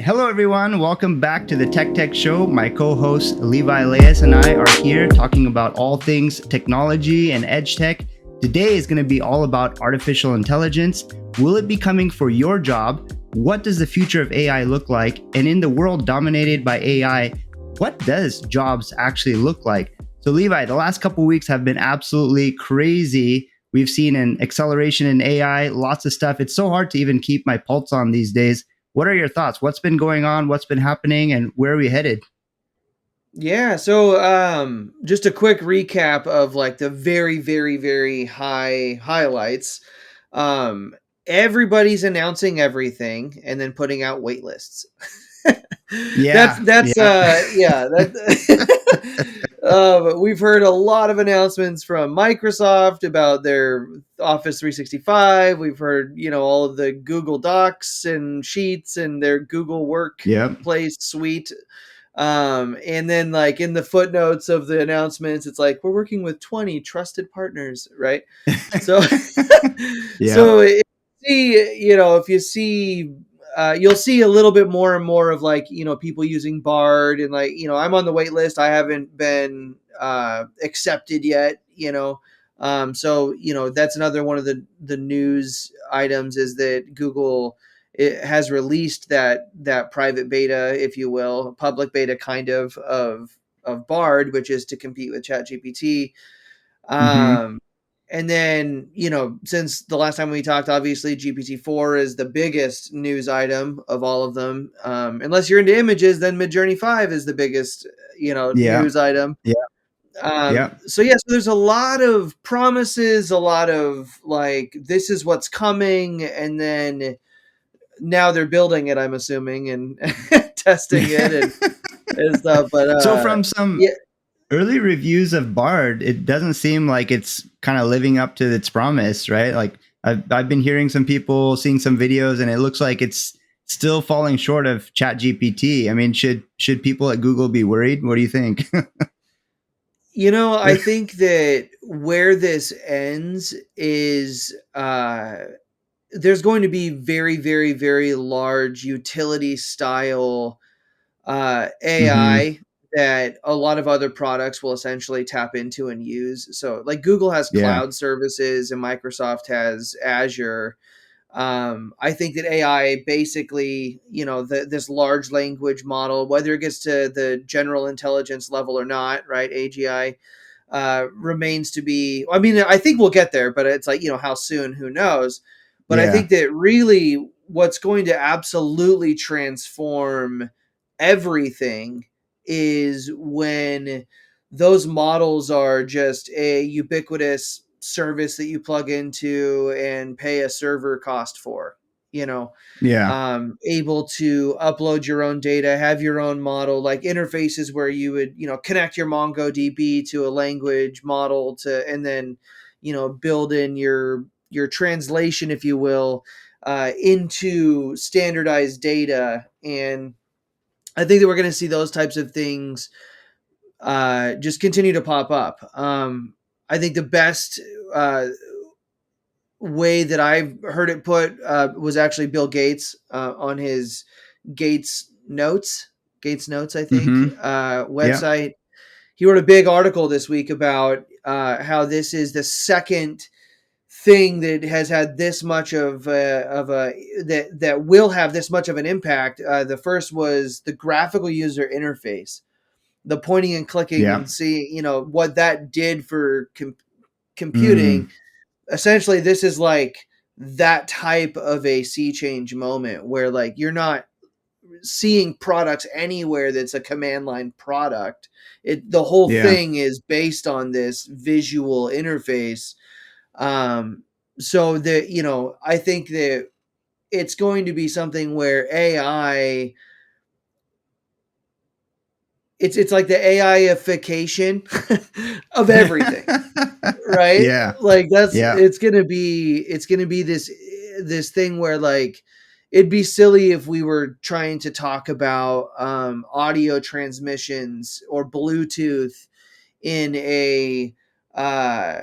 Hello, everyone. Welcome back to the Tech Show. My co-host Levi Lais and I are here talking about all things technology and edge tech. Today is going to be all about artificial intelligence. Will it be coming for your job? What does the future of AI look like? And in the world dominated by AI, what does jobs actually look like? So Levi, the last couple of weeks have been absolutely crazy. We've seen an acceleration in AI, lots of stuff. It's so hard to even keep my pulse on these days. What are your thoughts? What's been going on? What's been happening? And where are we headed? Yeah, so just a quick recap of like the very high highlights. Um Everybody's announcing everything and then putting out wait lists. Yeah, yeah, Yeah, we've heard a lot of announcements from Microsoft about their Office 365. We've heard, all of the Google Docs and Sheets and their Google yep. Workplace suite. And then like in the footnotes of the announcements, it's like we're working with 20 trusted partners, right? So Yeah, so if you see you'll see a little bit more and more of like, people using Bard and like, I'm on the wait list. I haven't been accepted yet, so that's another one of the news items is that Google it has released that private beta, if you will, public beta kind of Bard, which is to compete with ChatGPT. hmm, Um, and then, since the last time we talked, obviously GPT-4 is the biggest news item of all of them. Unless you're into images, then Midjourney 5 is the biggest, yeah, news item. yeah, yeah. So there's a lot of promises, a lot of like, this is what's coming. And then now they're building it, I'm assuming, and testing it and stuff. But So from some yeah, early reviews of Bard, it doesn't seem like it's kind of living up to its promise, right? Like I've been hearing some people, seeing some videos, and it looks like it's still falling short of ChatGPT. I mean, should people at Google be worried? What do you think? I think that where this ends is there's going to be very large utility style hmm, AI that a lot of other products will essentially tap into and use. So, like Google has yeah, cloud services and Microsoft has Azure. I think that AI basically, this large language model, whether it gets to the general intelligence level or not, right? AGI remains to be. I mean, I think we'll get there, but it's like, how soon? Who knows? But I yeah, think that really what's going to absolutely transform everything is when those models are just a ubiquitous service that you plug into and pay a server cost for, you know, yeah, able to upload your own data, have your own model, like interfaces where you would, connect your MongoDB to a language model to, and then, build in your translation, if you will, into standardized data. And I think that we're going to see those types of things just continue to pop up. I think the best way that I've heard it put was actually Bill Gates on his Gates Notes, Gates Notes, I think, hmm, yeah, website. He wrote a big article this week about how this is the second thing that has had this much of a that will have this much of an impact. The first was the graphical user interface, the pointing and clicking, yeah, and see what that did for computing. mm, Essentially, this is like that type of a sea change moment where like you're not seeing products anywhere that's a command line product. The whole yeah, thing is based on this visual interface. um so that I think that it's going to be something where AI, it's like the AIification of everything, right? yeah, Like that's yeah, it's gonna be this thing where like it'd be silly if we were trying to talk about audio transmissions or Bluetooth in a uh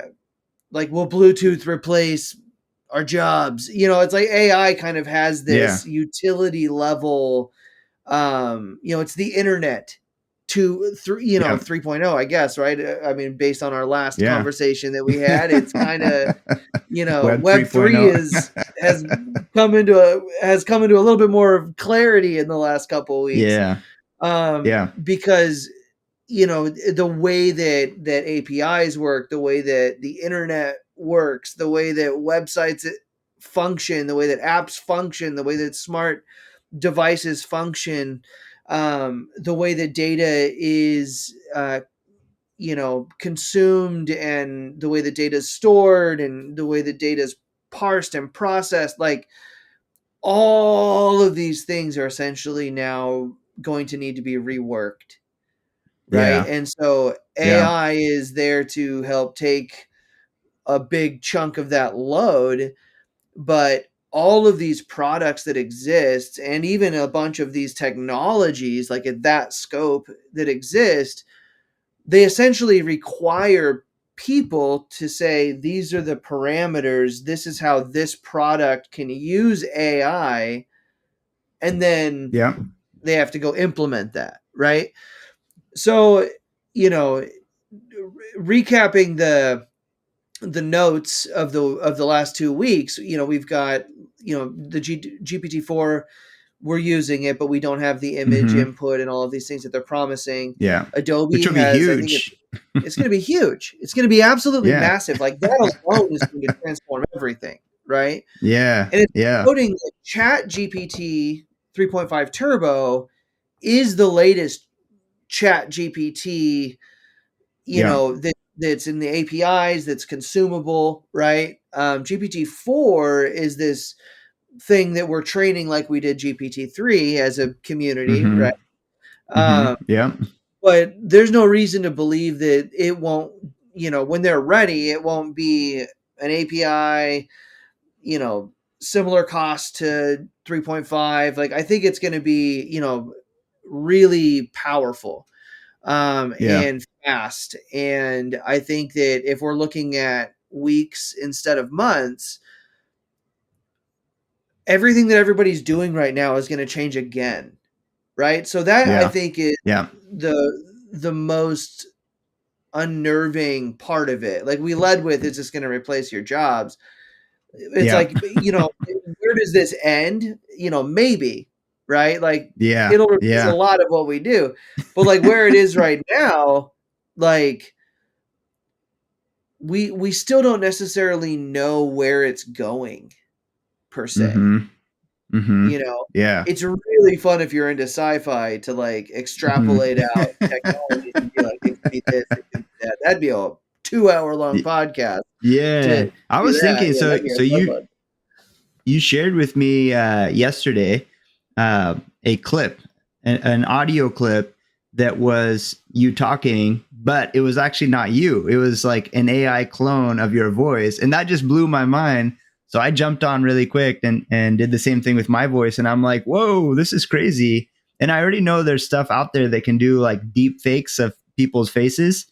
like, will Bluetooth replace our jobs? It's like AI kind of has yeah, this utility level It's the internet 3.0, I guess, right? I mean, based on our last Yeah. conversation that we had, it's kind of, Web Web 3 3.0. has come into a little bit more of clarity in the last couple of weeks. Yeah. Yeah. Because the way that APIs work, the way that the internet works, the way that websites function, the way that apps function, the way that smart devices function, the way that data is consumed, and the way that data is stored, and the way that data is parsed and processed, like all of these things are essentially now going to need to be reworked, right? Yeah. And so Yeah. AI is there to help take a big chunk of that load, but all of these products that exist, and even a bunch of these technologies like at that scope that exist, they essentially require people to say, these are the parameters, this is how this product can use AI, and then Yeah. they have to go implement that, right? So, you know, recapping the notes of the last 2 weeks, we've got, the GPT-4, we're using it, but we don't have the image Mm-hmm. input and all of these things that they're promising. Yeah. Which Adobe will be has, I think huge. it's going to be huge. It's going to be absolutely Yeah. massive. Like that alone is going to transform everything, right? Yeah. And it's Yeah. noting that Chat GPT 3.5 Turbo is the latest Chat GPT, Yeah. that's in the APIs, that's consumable, right? GPT-4 is this thing that we're training like we did GPT-3 as a community, Mm-hmm. right? Mm-hmm. Um, Yeah. but there's no reason to believe that it won't, when they're ready, it won't be an API, similar cost to 3.5. Like, I think it's going to be, really powerful, Yeah. and fast. And I think that if we're looking at weeks instead of months, everything that everybody's doing right now is going to change again, right? So that, I Yeah. think, is Yeah. the most unnerving part of it. Like we led with, it's just going to replace your jobs. It's Yeah. like, where does this end? Maybe, right? Like Yeah. it'll replace a Yeah. lot of what we do, but like where it is right now, like we still don't necessarily know where it's going per se. Mm-hmm. Mm-hmm. You know, Yeah. it's really fun if you're into sci-fi to like extrapolate out technologies and be like, it could be this, it could be that. That'd be a 2 hour long Mm-hmm. podcast to Yeah. I do was that. thinking, Yeah, so that'd be so a fun you one. you shared with me yesterday a clip, an audio clip that was you talking, but it was actually not you. It was like an AI clone of your voice, and that just blew my mind. So I jumped on really quick and did the same thing with my voice, and I'm like, whoa, this is crazy. And I already know there's stuff out there that can do like deep fakes of people's faces.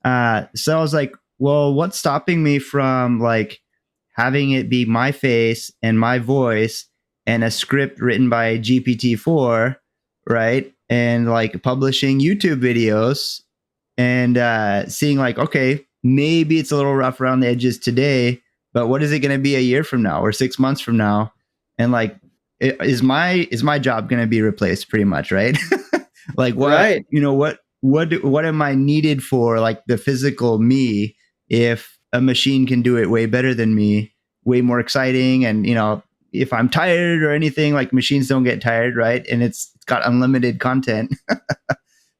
So I was like, well, what's stopping me from like having it be my face and my voice and a script written by GPT-4, right? And like publishing YouTube videos and seeing like, okay, maybe it's a little rough around the edges today, but what is it going to be a year from now or 6 months from now? And like, is my job going to be replaced pretty much, right? Like Right, what am I needed for, like the physical me, if a machine can do it way better than me, way more exciting, and if I'm tired or anything, like machines don't get tired, right? And it's got unlimited content.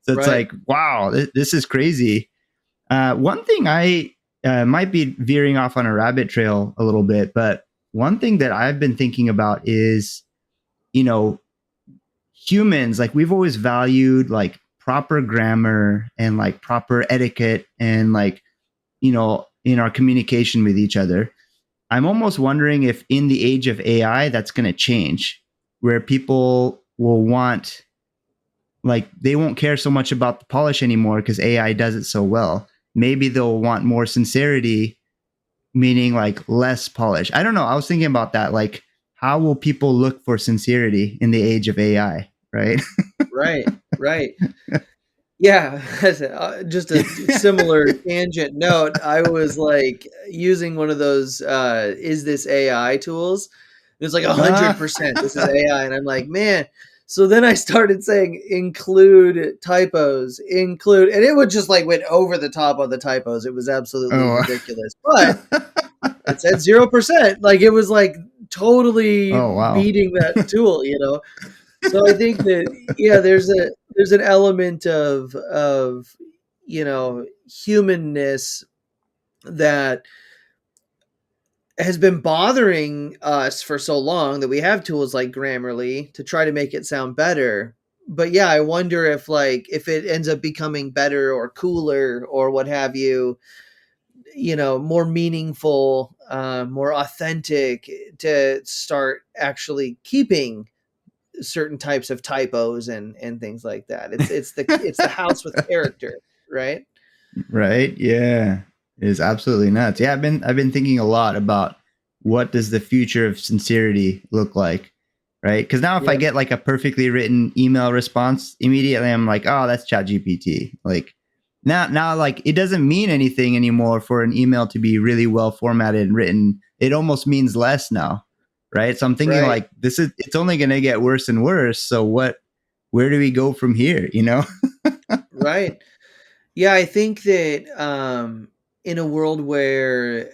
So it's right. like, wow, this is crazy. One thing I might be veering off on a rabbit trail a little bit, but one thing that I've been thinking about is, you know, humans, like we've always valued like proper grammar and like proper etiquette and like, in our communication with each other. I'm almost wondering if in the age of AI, that's going to change, where people will want, like, they won't care so much about the polish anymore because AI does it so well. Maybe they'll want more sincerity, meaning like less polish. I don't know. I was thinking about that. Like, how will people look for sincerity in the age of AI? right? Right. Yeah, just a similar tangent note. I was like using one of those is this AI tools. It was like Uh, 100% this is AI. And I'm like, man. So then I started saying include typos, include, and it would just like went over the top of the typos. It was absolutely oh, ridiculous. But it said 0%. Like it was like totally oh wow. beating that tool, you know. So I think that yeah, there's an element of humanness that has been bothering us for so long that we have tools like Grammarly to try to make it sound better. But yeah, I wonder if like if it ends up becoming better or cooler or what have you, more meaningful, more authentic to start actually keeping certain types of typos and things like that. It's the house with character, right? Right? Yeah. It is absolutely nuts. Yeah, I've been thinking a lot about what does the future of sincerity look like, right? Because now if I Yep. get like a perfectly written email response, immediately I'm like, oh, that's ChatGPT. Like now, like it doesn't mean anything anymore for an email to be really well formatted and written. It almost means less now, right? So I'm thinking Right. like it's only going to get worse and worse. So where do we go from here? You know? Right. Yeah, I think that in a world where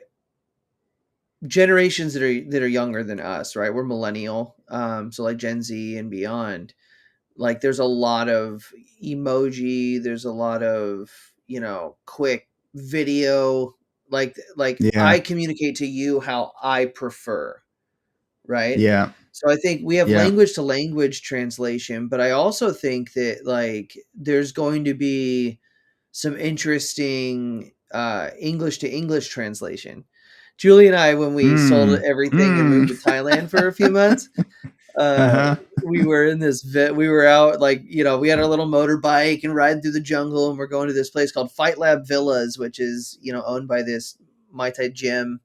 generations that are younger than us, right? We're millennial, so like Gen Z and beyond. Like there's a lot of emoji, there's a lot of, quick video. Like I Yeah. communicate to you how I prefer, right? Yeah. So I think we have Yeah. language to language translation, but I also think that like there's going to be some interesting English to English translation. Julie and I, when we sold Mm. everything and moved Mm. to Thailand for a few months, uh, Uh-huh. we were in this we were out like we had our little motorbike and riding through the jungle, and we're going to this place called Fight Lab Villas, which is owned by this Mai Tai gym.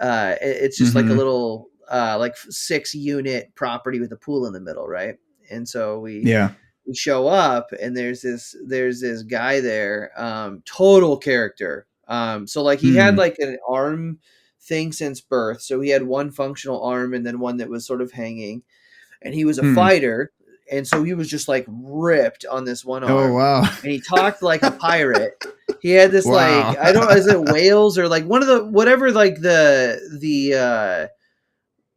It's just like a Mm-hmm. little like 6 unit property with a pool in the middle, right? And so Yeah. we show up and there's this guy there, total character. So like he had Mm. like an arm thing since birth, so he had one functional arm and then one that was sort of hanging, and he was a Mm. fighter, and so he was just like ripped on this one Oh arm, wow. and he talked like a pirate. He had this like Wow. I don't is it whales or like one of the whatever like the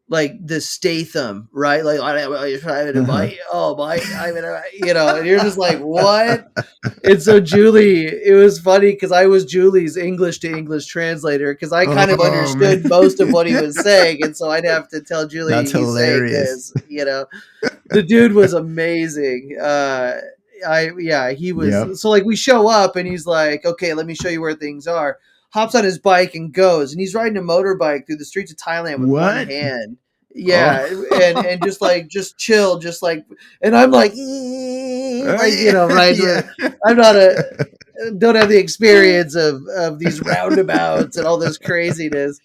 like the Statham, right? Like I trying to Uh-huh. bite, oh bite, and you're just like what? And so Julie, it was funny because I was Julie's English to English translator because I kind of Oh man. understood most of what he was saying, and so I'd have to tell Julie That's he's saying hilarious. this. The dude was amazing. I yeah, he Yep. was so like we show up and he's like, okay, let me show you where things are. Hops on his bike and goes, and he's riding a motorbike through the streets of Thailand with one What? hand. Oh. Yeah, and just like just chill, just like, and I'm like, like right. Yeah. I'm not a don't have the experience of these roundabouts and all this craziness,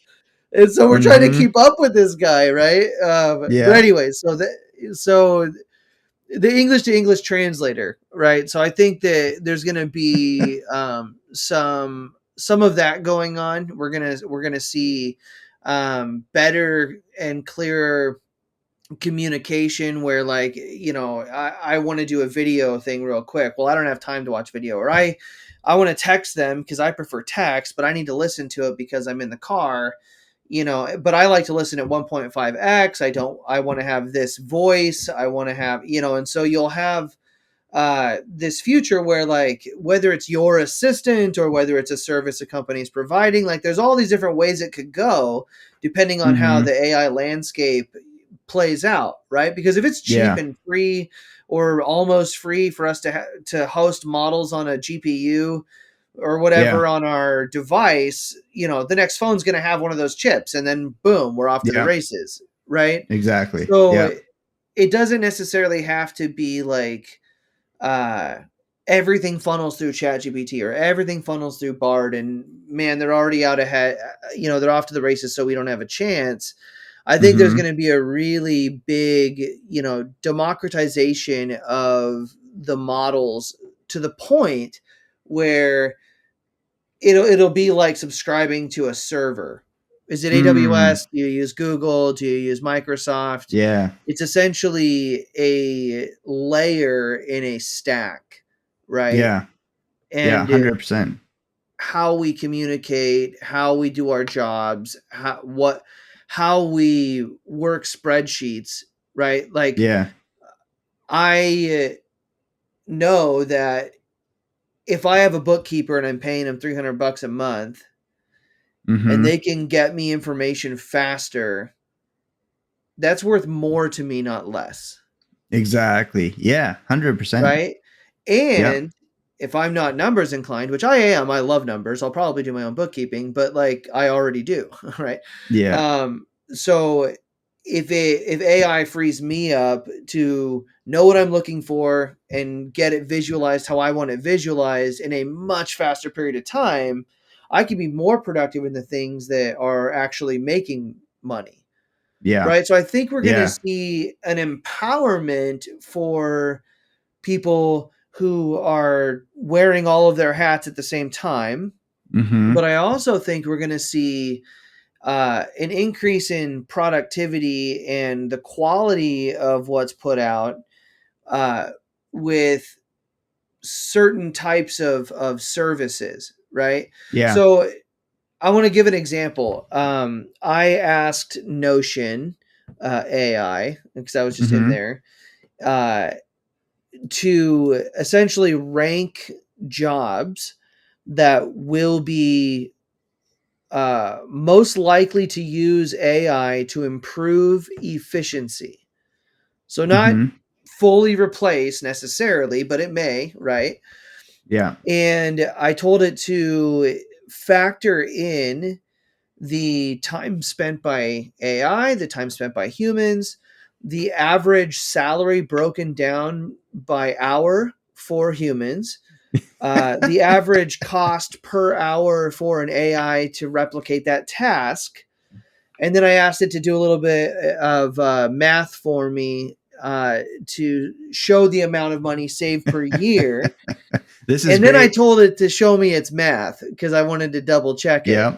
and so we're trying to Mm-hmm. keep up with this guy, right? But Yeah. anyway, so the English to English translator, right? So I think that there's going to be some of that going on. We're gonna see better and clearer communication where like I want to do a video thing real quick. Well, I don't have time to watch video, or I want to text them because I prefer text, but I need to listen to it because I'm in the car, but I like to listen at 1.5x. I want to have this voice, I want to have, and so you'll have this future where like whether it's your assistant or whether it's a service a company's providing, like there's all these different ways it could go depending on how Mm-hmm. the AI landscape plays out, right? Because if it's cheap Yeah. and free or almost free for us to host models on a GPU or whatever Yeah. on our device, the next phone's going to have one of those chips, and then boom, we're off to the Yeah. races, right? Exactly. So Yeah. it doesn't necessarily have to be like uh, everything funnels through ChatGPT or everything funnels through Bard, and man, they're already out ahead. They're off to the races, so we don't have a chance. I think there's Mm-hmm. going to be a really big, democratization of the models to the point where it'll be like subscribing to a server. Is it Mm. AWS? Do you use Google? Do you use Microsoft? Yeah. It's essentially a layer in a stack, right? Yeah. Yeah. And 100%. how we communicate, how we do our jobs, how we work spreadsheets, right? Like Yeah. I know that if I have a bookkeeper and I'm paying them $300 a month and Mm-hmm. they can get me information faster, that's worth more to me, not less, Exactly. Yeah. 100%. right? Yep. And if I'm not numbers inclined, which I am, I love numbers. I'll probably do my own bookkeeping, but like I already do, right? Yeah. So if AI frees me up to know what I'm looking for and get it visualized how I want it visualized in a much faster period of time, I can be more productive in the things that are actually making money, Yeah. right? So I think we're going to Yeah. see an empowerment for people who are wearing all of their hats at the same time. Mm-hmm. But I also think we're going to see an increase in productivity and the quality of what's put out uh, with certain types of services, right? Yeah. So I want to give an example. I asked Notion AI because I was just in Mm-hmm. there uh, to essentially rank jobs that will be most likely to use AI to improve efficiency. So, not Mm-hmm. fully replace necessarily, but it may, right? Yeah. And I told it to factor in the time spent by AI, the time spent by humans, the average salary broken down by hour for humans, the average cost per hour for an AI to replicate that task. And then I asked it to do a little bit of math for me to show the amount of money saved per year. This is And then I great. told it to show me its math because I wanted to double check it. Yeah.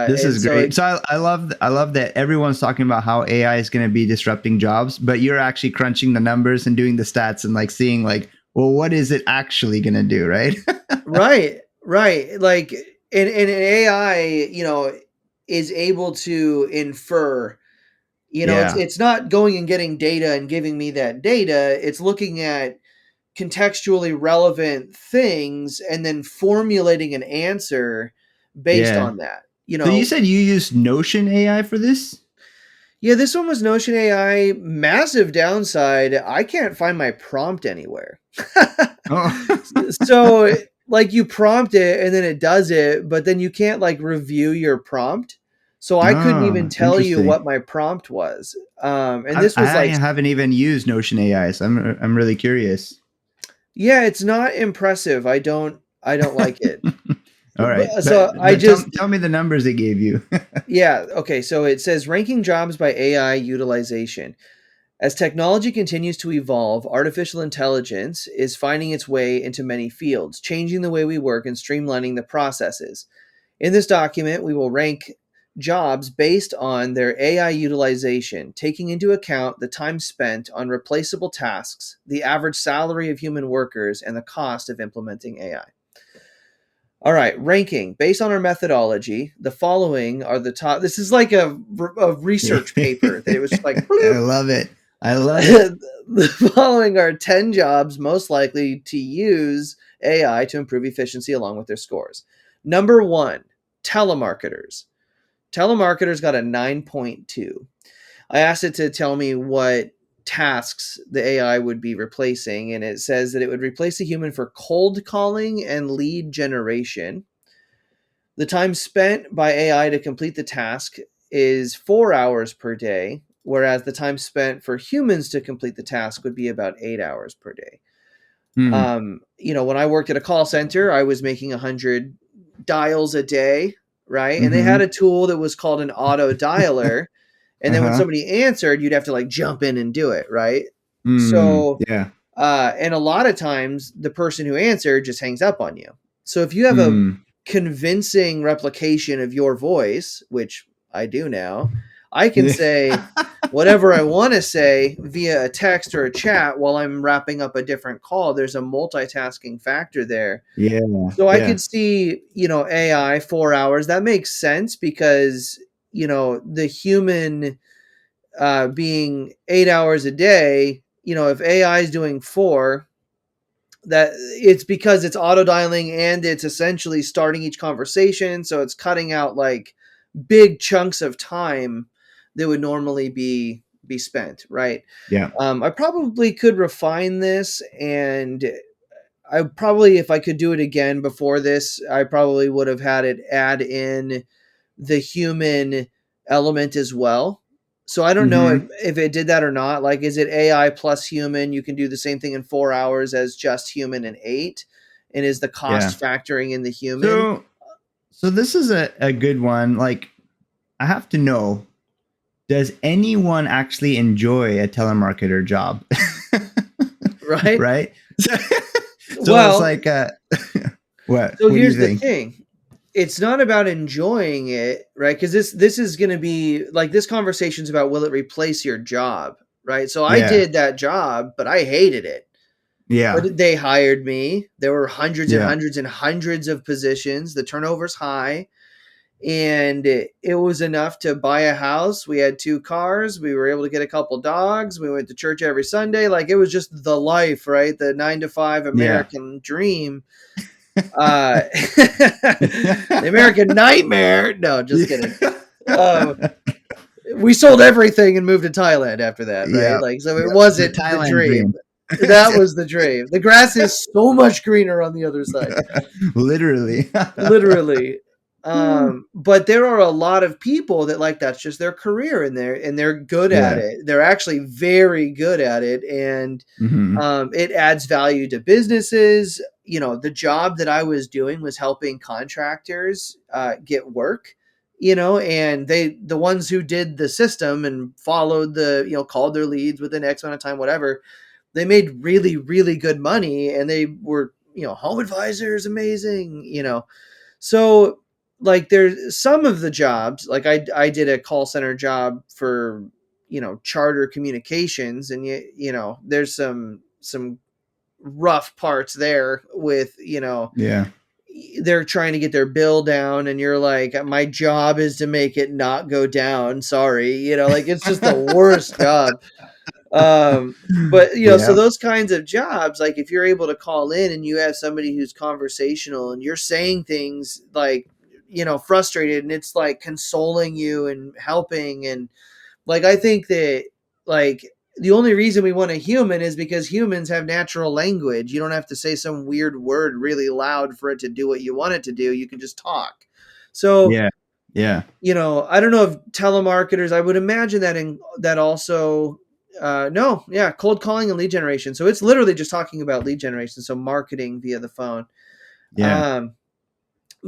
This And is so great. So I love that everyone's talking about how AI is going to be disrupting jobs, but you're actually crunching the numbers and doing the stats and like seeing like, well, what is it actually going to do, right? right, right. Like, and an AI, is able to infer. It's Yeah. it's not going and getting data and giving me that data. It's looking at contextually relevant things and then formulating an answer based Yeah. on that. So you said you used Notion AI for this? Yeah, this one was Notion AI. Massive downside, I can't find my prompt anywhere. Oh. So, like, you prompt it and then it does it, but then you can't like review your prompt. So I couldn't even Oh, tell you interesting. what my prompt was. And I, this was I like, haven't even used Notion AI, so I'm really curious. yeah, it's not impressive. I don't like it. All right, So I but tell just tell me the numbers it gave you. Yeah, okay. So it says ranking jobs by AI utilization. As technology continues to evolve, artificial intelligence is finding its way into many fields, changing the way we work and streamlining the processes. In this document, we will rank jobs based on their AI utilization, taking into account the time spent on replaceable tasks, the average salary of human workers, and the cost of implementing AI. All right, ranking. Based on our methodology, the following are the top. This is like a research paper that it was just like, I bloop. love it. I love it. The following are 10 jobs most likely to use AI to improve efficiency along with their scores. Number one, telemarketers. Telemarketers got a 9.2. I asked it to tell me what tasks the AI would be replacing, and it says that it would replace a human for cold calling and lead generation. The time spent by AI to complete the task is 4 hours per day, whereas the time spent for humans to complete the task would be about 8 hours per day. Hmm. When I worked at a call center, I was making 100 dials a day, right? And they had Mm-hmm. a tool that was called an auto dialer. And then when Uh-huh. somebody answered, you'd have to like jump in and do it, right? Mm, So, yeah. and a lot of times the person who answered just hangs up on you. So if you have a Mm. convincing replication of your voice, which I do now, I can say whatever I want to say via a text or a chat while I'm wrapping up a different call. There's a multitasking factor there. Yeah. So I Yeah. could see, AI 4 hours. That makes sense because, the human being 8 hours a day, if AI is doing four, that it's because it's auto dialing and it's essentially starting each conversation. So it's cutting out like big chunks of time that would normally be spent, right? Yeah. I probably could refine this, and I probably, if I could do it again before this, I probably would have had it add in the human element as well. So I don't know Mm-hmm. if it did that or not. Like, is it AI plus human? You can do the same thing in 4 hours as just human in eight. And is the Yeah. cost factoring in the human? So so this is a good one. Like, I have to know, does anyone actually enjoy a telemarketer job? Right? Right? So it's Well, like what? so What do you here's the think? thing. It's not about enjoying it, right? Because this is going to be like, this conversation's about, will it replace your job, right? So I Yeah. did that job, but I hated it. Yeah. But they hired me. There were hundreds and Yeah. hundreds and hundreds of positions. The turnover's high, and it was enough to buy a house. We had two cars. We were able to get a couple dogs. We went to church every Sunday. Like, it was just the life, right? The 9 to 5 Yeah. American dream. The American nightmare. No, just kidding. Yeah. Uh, we sold everything and moved to Thailand after that, right? Yeah. Like, so it Yep. The wasn't the Thailand dream. dream. That was the dream. The grass is so much greener on the other side, Literally. literally. But there are a lot of people that, like, that's just their career, and they're good at Yeah. it. They're actually very good at it, and Hmm. it adds value to businesses. The job that I was doing was helping contractors get work. And the ones who did the system and followed called their leads within X amount of time, whatever, they made really, really good money, and they were, home advisors, amazing. So, like, there's some of the jobs, like I did a call center job for, charter communications, and there's some rough parts there with, Yeah. they're trying to get their bill down, and you're like, my job is to make it not go down. Sorry. Like, it's just the worst job. But so Yeah. those kinds of jobs, like, if you're able to call in and you have somebody who's conversational and you're saying things like, frustrated, and it's like consoling you and helping, and like, I think that, like, the only reason we want a human is because humans have natural language. You don't have to say some weird word really loud for it to do what you want it to do. You can just talk. So, Yeah. Yeah. I don't know if telemarketers, I would imagine that in that also, no, yeah, cold calling and lead generation. So it's literally just talking about lead generation. So marketing via the phone. Yeah. Um,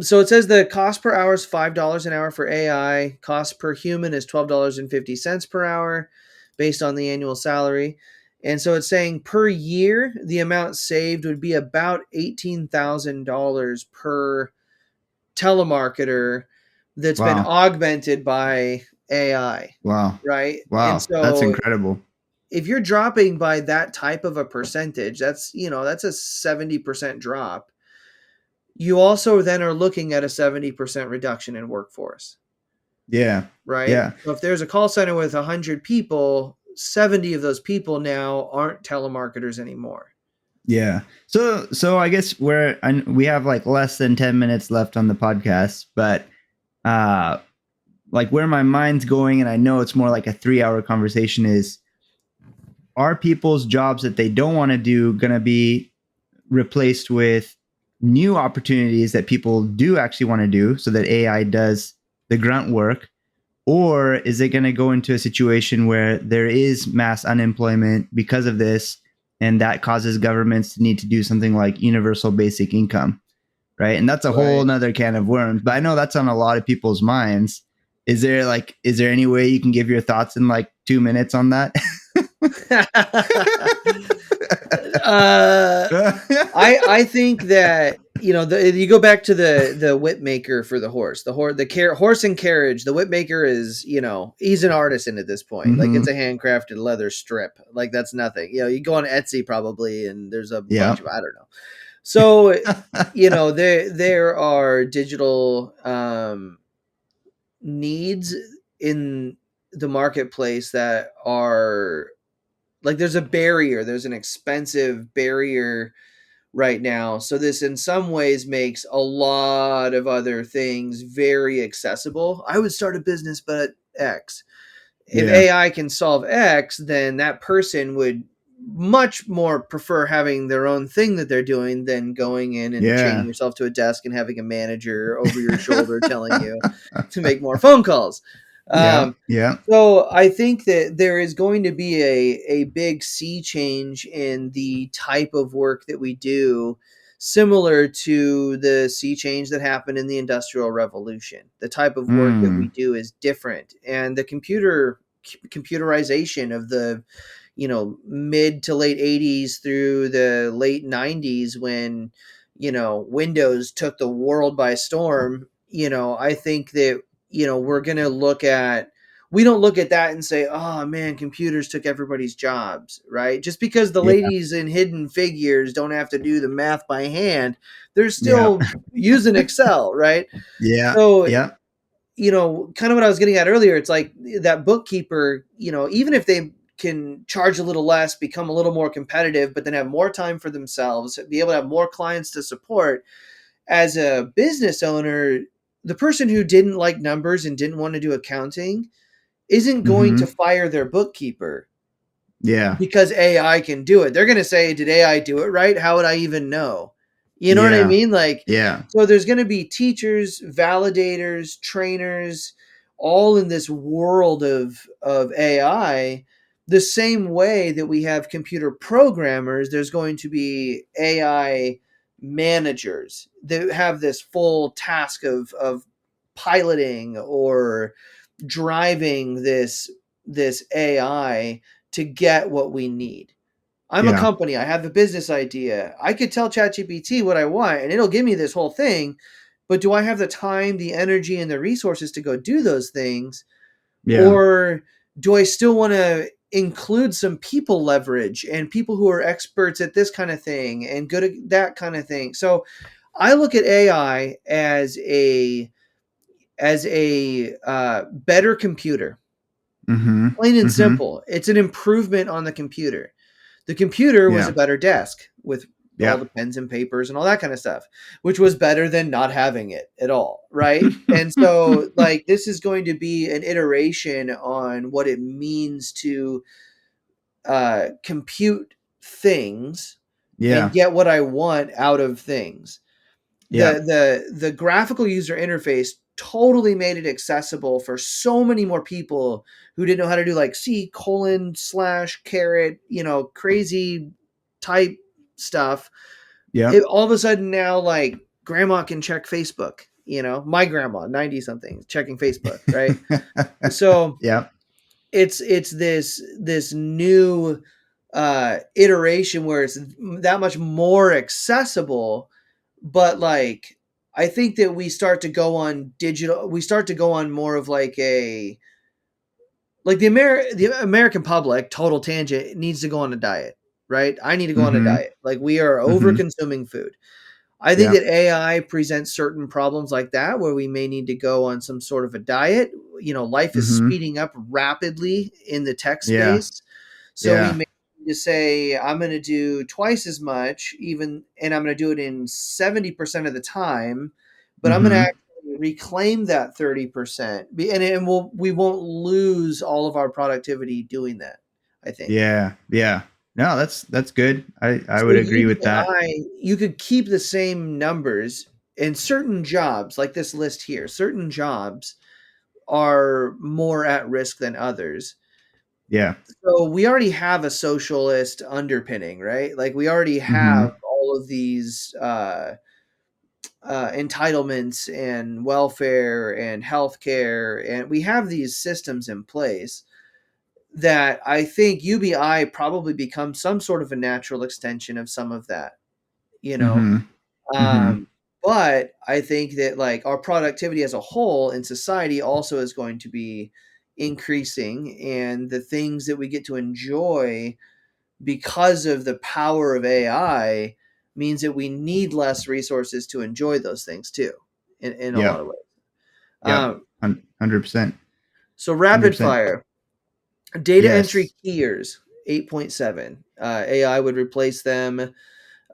so it says the cost per hour is $5 an hour for AI. Cost per human is $12.50 per hour based on the annual salary. And so it's saying per year, the amount saved would be about $18,000 per telemarketer that's been Wow. augmented by AI, Wow. right? And Wow. That's so incredible. if you're dropping by that type of a percentage, that's a 70% drop. You also then are looking at a 70% reduction in workforce, Yeah. right? Yeah. So if there's a call center with 100 people, 70 of those people now aren't telemarketers anymore. Yeah. So I guess we have like less than 10 minutes left on the podcast, but uh like where my mind's going, and I know it's more like a 3-hour conversation, is, are people's jobs that they don't want to do going to be replaced with new opportunities that people do actually want to do, so that AI does the grunt work? Or is it going to go into a situation where there is mass unemployment because of this, and that causes governments to need to do something like universal basic income, right? And that's a whole Right. nother can of worms, but I know that's on a lot of people's minds, is there any way you can give your thoughts in like 2 minutes on that? uh, I think that you go back to the whip maker for the horse, horse and carriage. The whip maker is he's an artisan at this point. Like Hmm. it's a handcrafted leather strip. Like that's nothing. You go on Etsy probably, and there's a Yeah. bunch of I don't know. So there are digital needs in the marketplace that are like there's a barrier. There's an expensive barrier right now. So this in some ways makes a lot of other things very accessible. I would start a business but X. If Yeah. AI can solve X, then that person would much more prefer having their own thing that they're doing than going in and chaining Yeah. yourself to a desk and having a manager over your shoulder telling you to make more phone calls. Yeah. Um, Yeah. so I think that there is going to be a big sea change in the type of work that we do, similar to the sea change that happened in the Industrial Revolution. The type of work that we Mm. do is different, and the computerization of the mid to late 80s through the late 90s when Windows took the world by storm. I think that we're going to look at we don't look at that and say, oh man, computers took everybody's jobs, right? Just because the Yeah. ladies in Hidden Figures don't have to do the math by hand, they're Yeah. still using Excel, right? Yeah. So Yeah. kind of what I was getting at earlier, it's like that bookkeeper, even if they can charge a little less, become a little more competitive, but then have more time for themselves, be able to have more clients to support. As a business owner, the person who didn't like numbers and didn't want to do accounting isn't going to Hmm. fire their bookkeeper Yeah. because AI can do it. They're going to say, "Did AI do it right? How would I even know?" You know what I Yeah. mean? Like, Yeah. so there's going to be teachers, validators, trainers, all in this world of AI. The same way that we have computer programmers, there's going to be AI managers that have this full task of piloting or driving this AI to get what we need. I'm a Yeah. company, I have a business idea. I could tell ChatGPT what I want and it'll give me this whole thing, but do I have the time, the energy and the resources to go do those things, Yeah. or do I still want to include some people leverage and people who are experts at this kind of thing and good at that kind of thing? So I look at AI as a better computer. Hmm. Plain and Hmm. simple. It's an improvement on the computer. The computer was a Yeah. better desk with all Yeah. the pens and papers and all that kind of stuff, which was better than not having it at all, right? And so, like, this is going to be an iteration on what it means to compute things and Yeah. get what I want out of things. Yeah. The graphical user interface totally made it accessible for so many more people who didn't know how to do like C colon slash caret, crazy type stuff. Yeah. All of a sudden now, like, grandma can check Facebook. My grandma, 90 something, checking Facebook, right? So Yeah. it's this new iteration where it's that much more accessible, but like I think that we start to go on more of like a like the American public, total tangent, needs to go on a diet, right? I need to go on a Hmm. diet. Like we are over Hmm. consuming food. I think Yeah. that AI presents certain problems like that where we may need to go on some sort of a diet. Life is Hmm. speeding up rapidly in the tech Yeah. space. So we Yeah. may need to say, I'm going to do twice as much, and I'm going to do it in 70% of the time, but I'm going to Hmm. actually reclaim that 30%. We won't lose all of our productivity doing that, I think. Yeah. Yeah. No, that's good. I So would agree with that. you could keep the same numbers in certain jobs, like this list here. Certain jobs are more at risk than others. Yeah. So we already have a socialist underpinning, right? Like we already have Hmm. all of these entitlements and welfare and healthcare, and we have these systems in place that I think UBI probably becomes some sort of a natural extension of some of that, you know. Mm-hmm. Mm-hmm. Um, but I think that like our productivity as a whole in society also is going to be increasing, and the things that we get to enjoy because of the power of AI means that we need less resources to enjoy those things too, in a lot Yep. of ways. Yep. Um, 100%. so 100%. rapid fire data entry Yes. keyers 8.7 AI would replace them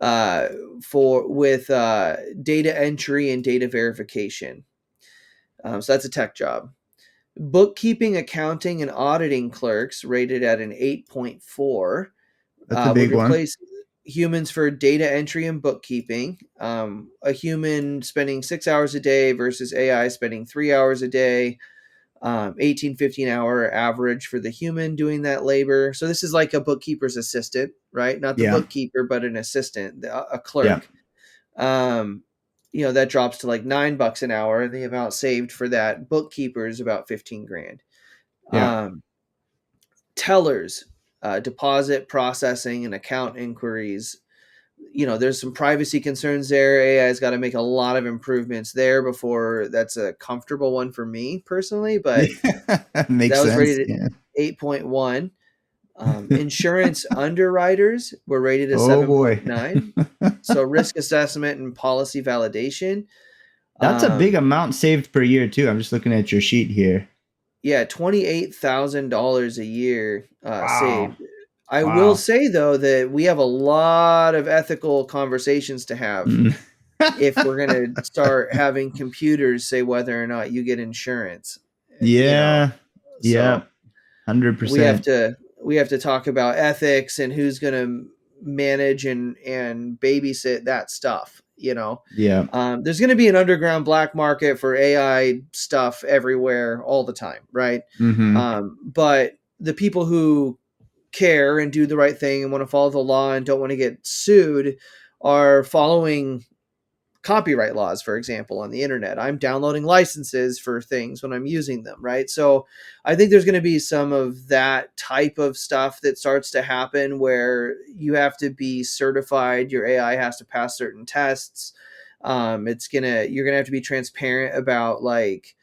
uh, for with data entry and data verification. So that's a tech job. Bookkeeping, accounting, and auditing clerks rated at an 8.4 That's a would big one. replace humans for data entry and bookkeeping. A human spending 6 hours a day versus AI spending 3 hours a day. 18-15 hour average for the human doing that labor. So this is like a bookkeeper's assistant, right? Not the Yeah. bookkeeper, but an assistant, a Yeah. clerk. Um, that drops to like $9 an hour. The amount saved for that bookkeeper is about 15 grand. Yeah. Um, tellers, deposit processing and account inquiries. There's some privacy concerns there. AI's got to make a lot of improvements there before that's a comfortable one for me personally, but Yeah. Makes that was sense. rated at Yeah. 8.1. Insurance underwriters were rated at Oh boy. 7.9. So risk assessment and policy validation. That's a big Um, amount saved per year too. I'm just looking at your sheet here. yeah, $28,000 a year Wow. saved. I will Wow. say though that we have a lot of ethical conversations to have Mm. if we're going to start having computers say whether or not you get insurance. you know Yeah. Yeah. so we have 100%. to we have to talk about ethics and who's going to manage and babysit that stuff. Yeah. There's going to be an underground black market for AI stuff everywhere all the time, right? Mm-hmm. But the people who care and do the right thing and want to follow the law and don't want to get sued are following copyright laws, for example, on the internet. I'm downloading licenses for things when I'm using them, right? So I think there's going to be some of that type of stuff that starts to happen where you have to be certified, your AI has to pass certain tests. You're gonna have to be transparent about like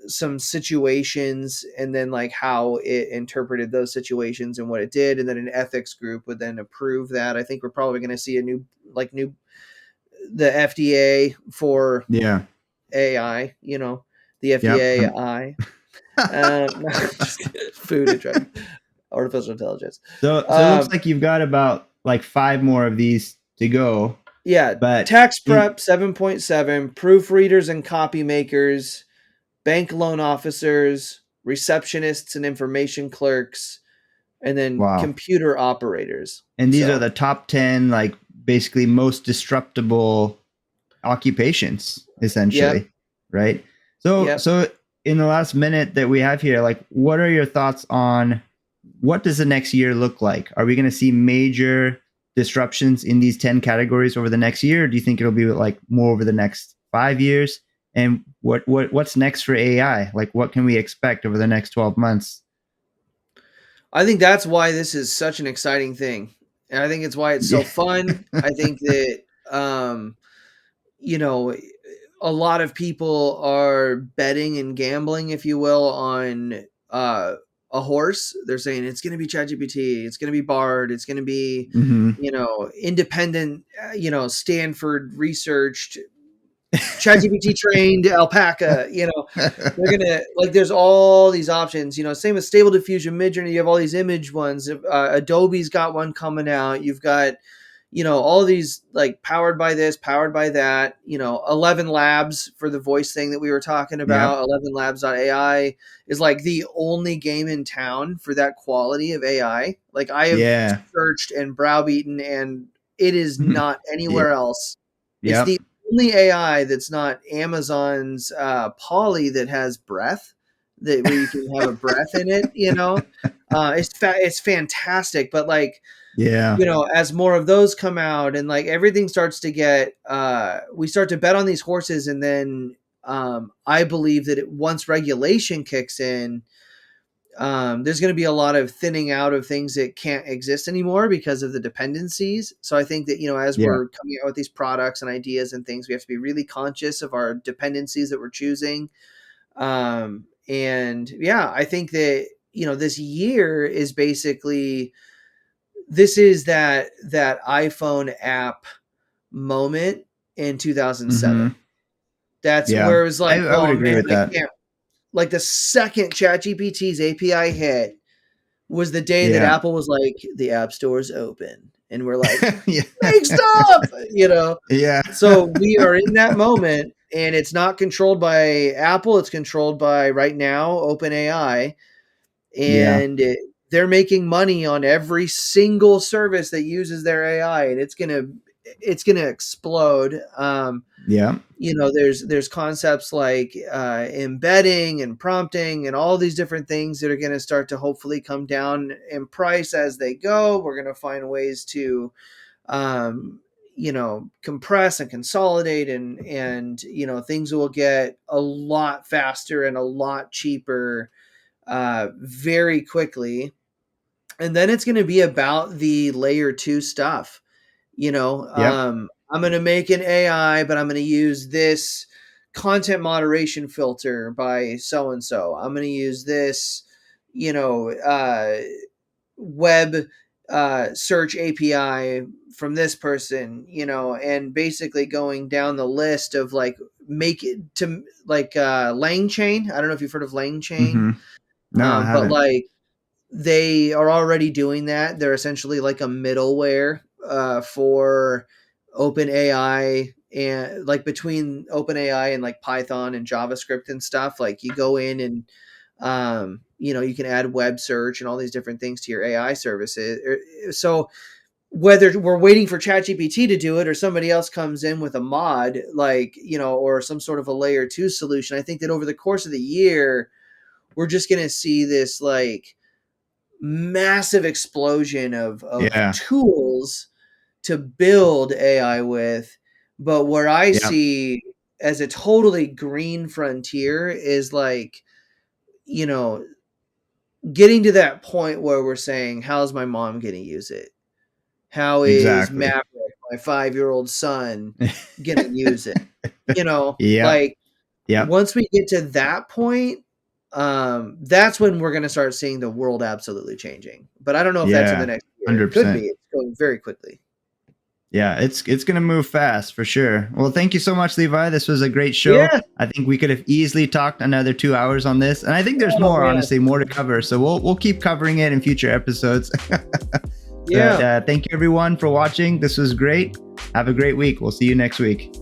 some situations, and then like how it interpreted those situations and what it did, and then an ethics group would then approve that. I think we're probably going to see a new the FDA for Yeah. AI, the Yep. FDA I. No, just kidding. Food and drug, artificial intelligence. So it looks Um, like you've got about like 5 more of these to go. yeah, But tax in prep 7.7, proofreaders and copy makers, bank loan officers, receptionists and information clerks, and then wow. computer operators. And these are So, the top 10 like basically most disruptable occupations yep, essentially, right? So yep. so in the last minute that we have here, like what are your thoughts on what does the next year look like? Are we going to see major disruptions in these 10 categories over the next year? Or do you think it'll be like more over the next 5 years? And what's next for AI? Like what can we expect over the next 12 months? I think that's why this is such an exciting thing. And I think it's why it's so Yeah. fun. I think that you know, a lot of people are betting and gambling, if you will, on a horse. They're saying it's going to be ChatGPT, it's going to be Bard, it's going to be, Mhm. independent, Stanford researched, ChatGPT trained alpaca. They're gonna like. There's all these options. Same with Stable Diffusion, Midjourney. You have all these image ones. Adobe's got one coming out. You've got all these like powered by this, powered by that. 11 Labs for the voice thing that we were talking Yep. about. 11 Labs.ai is like the only game in town for that quality of AI. Like I have Yeah. searched and browbeaten, and it is not Yeah. anywhere else. It's Yep. the only AI that's not Amazon's Polly that has breath, that where you can have a breath in it. It's fantastic, but like Yeah. As more of those come out and like everything starts to get, we start to bet on these horses. And then I believe that once regulation kicks in, there's going to be a lot of thinning out of things that can't exist anymore because of the dependencies. So I think that, as Yeah. we're coming out with these products and ideas and things, we have to be really conscious of our dependencies that we're choosing. And yeah, I think that, this year is basically, this is that iPhone app moment in 2007. Mm-hmm. That's Yeah. where it was like, I would oh agree man, with I that. can't, like the second ChatGPT's API hit was the day that Yeah. Apple was like, the App Store's open. And we're like, Yeah. make stuff. Yeah. So we are in that moment, and it's not controlled by Apple. It's controlled by, right now, OpenAI. Yeah. And they're making money on every single service that uses their AI, and it's gonna explode. Yeah. There's concepts like embedding and prompting and all these different things that are going to start to hopefully come down in price as they go. We're going to find ways to compress and consolidate, and things will get a lot faster and a lot cheaper very quickly. And then it's going to be about the layer 2 stuff. Yep. I'm going to make an AI, but I'm going to use this content moderation filter by so and so. I'm going to use this, web search API from this person, and basically going down the list of like make it to like Lang Chain. I don't know if you've heard of Lang Chain, Mm-hmm. No, I but haven't. like they are already doing that. They're essentially like a middleware for OpenAI, and like between OpenAI and like Python and JavaScript and stuff. Like you go in and you can add web search and all these different things to your AI services. So whether we're waiting for ChatGPT to do it or somebody else comes in with a mod, like or some sort of a layer 2 solution, I think that over the course of the year, we're just going to see this like massive explosion of Yeah. tools to build AI with. But where I Yep. see as a totally green frontier is like, you know, getting to that point where we're saying, how's my mom going to use it? How is Exactly. Maverick, my 5-year-old son, going to use it? Yep. Like Yep. once we get to that point, that's when we're going to start seeing the world absolutely changing. But I don't know if that's in the Yeah. next year. It could 100%. be. It's going very quickly. Yeah, it's gonna move fast for sure. Well, thank you so much, Levi. This was a great show. Yeah. I think we could have easily talked another 2 hours on this, and I think there's Oh more, man. honestly, more to cover. So we'll keep covering it in future episodes. But Yeah. thank you everyone for watching. This was great. Have a great week. We'll see you next week.